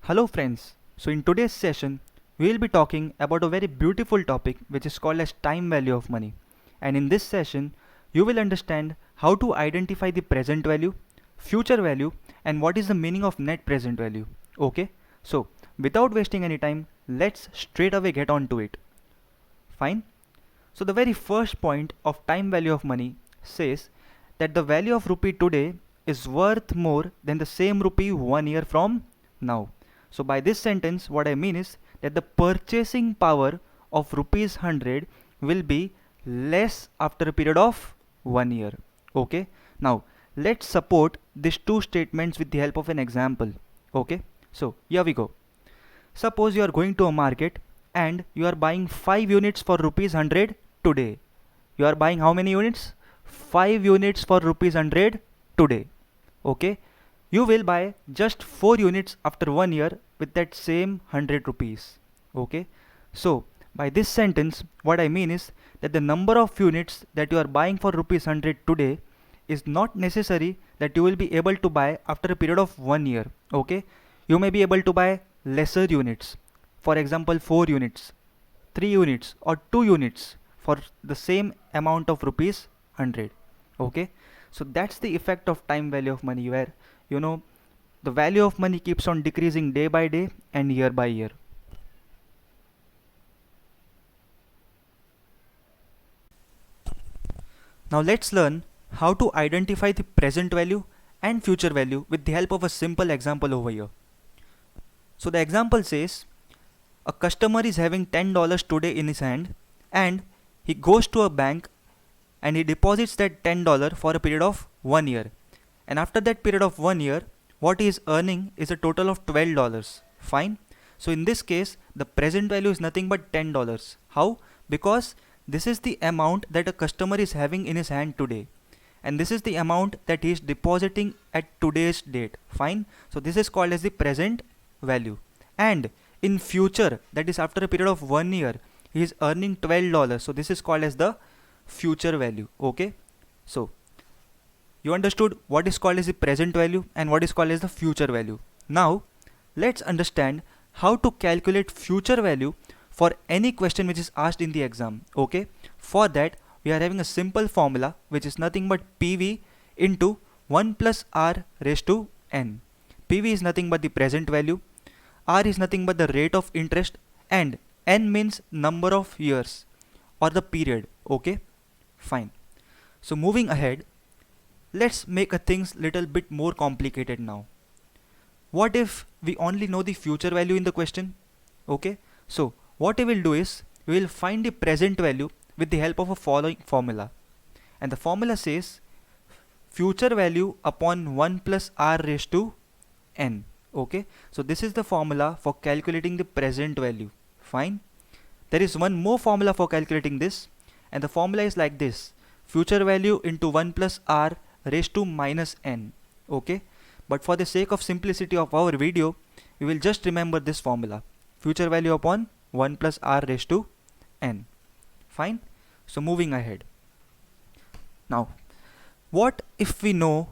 Hello friends. So in today's session, we will be talking about a very beautiful topic which is called as time value of money. And in this session, you will understand how to identify the present value, future value, and what is the meaning of net present value. Okay? So without wasting any time, let's straight away get on to it. Fine? So the very first point of time value of money says that the value of rupee today is worth more than the same rupee 1 year from now. So by this sentence, what I mean is that the purchasing power of rupees 100 will be less after a period of 1 year. Okay. Now let's support these two statements with the help of an example. Okay. So here we go. Suppose you are going to a market and you are buying 5 units for rupees 100 today. You are buying how many units? 5 units for rupees 100 today. Okay. You will buy just 4 units after 1 year with that same 100 rupees. Okay. So by this sentence, what I mean is that the number of units that you are buying for rupees 100 today is not necessary that you will be able to buy after a period of 1 year. Okay. You may be able to buy lesser units. For example, 4 units, 3 units or 2 units for the same amount of rupees 100. Okay. So that's the effect of time value of money, where the value of money keeps on decreasing day by day and year by year. Now let's learn how to identify the present value and future value with the help of a simple example over here. So the example says a customer is having $10 today in his hand and he goes to a bank and he deposits that $10 for a period of 1 year. And after that period of 1 year, what he is earning is a total of $12. Fine. So in this case, the present value is nothing but $10. How? Because this is the amount that a customer is having in his hand today. And this is the amount that he is depositing at today's date. Fine. So this is called as the present value. And in future, that is after a period of 1 year, he is earning $12. So this is called as the future value. Okay. So you understood what is called as the present value and what is called as the future value. Now let's understand how to calculate future value for any question which is asked in the exam. Okay. For that, we are having a simple formula which is nothing but PV into 1 plus R raised to N. PV is nothing but the present value, R is nothing but the rate of interest, and N means number of years or the period. Okay. Fine. So moving ahead, let's make things little bit more complicated now. What if we only know the future value in the question? Okay. So what we will do is we will find the present value with the help of a following formula. And the formula says future value upon 1 plus R raised to N. Okay. So this is the formula for calculating the present value. Fine. There is one more formula for calculating this, and the formula is like this: future value into 1 plus R raised to minus N. Okay. But for the sake of simplicity of our video, we will just remember this formula: future value upon 1 plus R raised to N. Fine. So moving ahead. Now, what if we know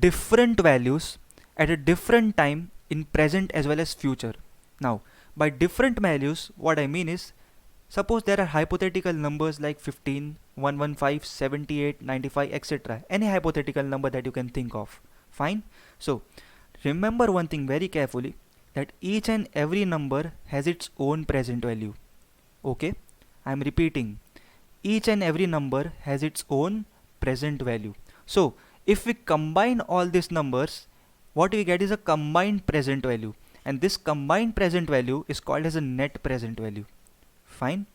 different values at a different time in present as well as future? Now, by different values, what I mean is, suppose there are hypothetical numbers like 15, 115, 78, 95, etc. Any hypothetical number that you can think of. Fine. So remember one thing very carefully, that each and every number has its own present value. Okay. I am repeating, each and every number has its own present value. So if we combine all these numbers, what we get is a combined present value, and this combined present value is called as a net present value. Fine.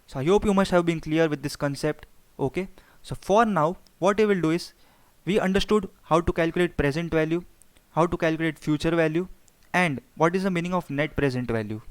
So I hope you must have been clear with this concept. Okay. So for now, what we will do is, we understood how to calculate present value, how to calculate future value, and what is the meaning of net present value.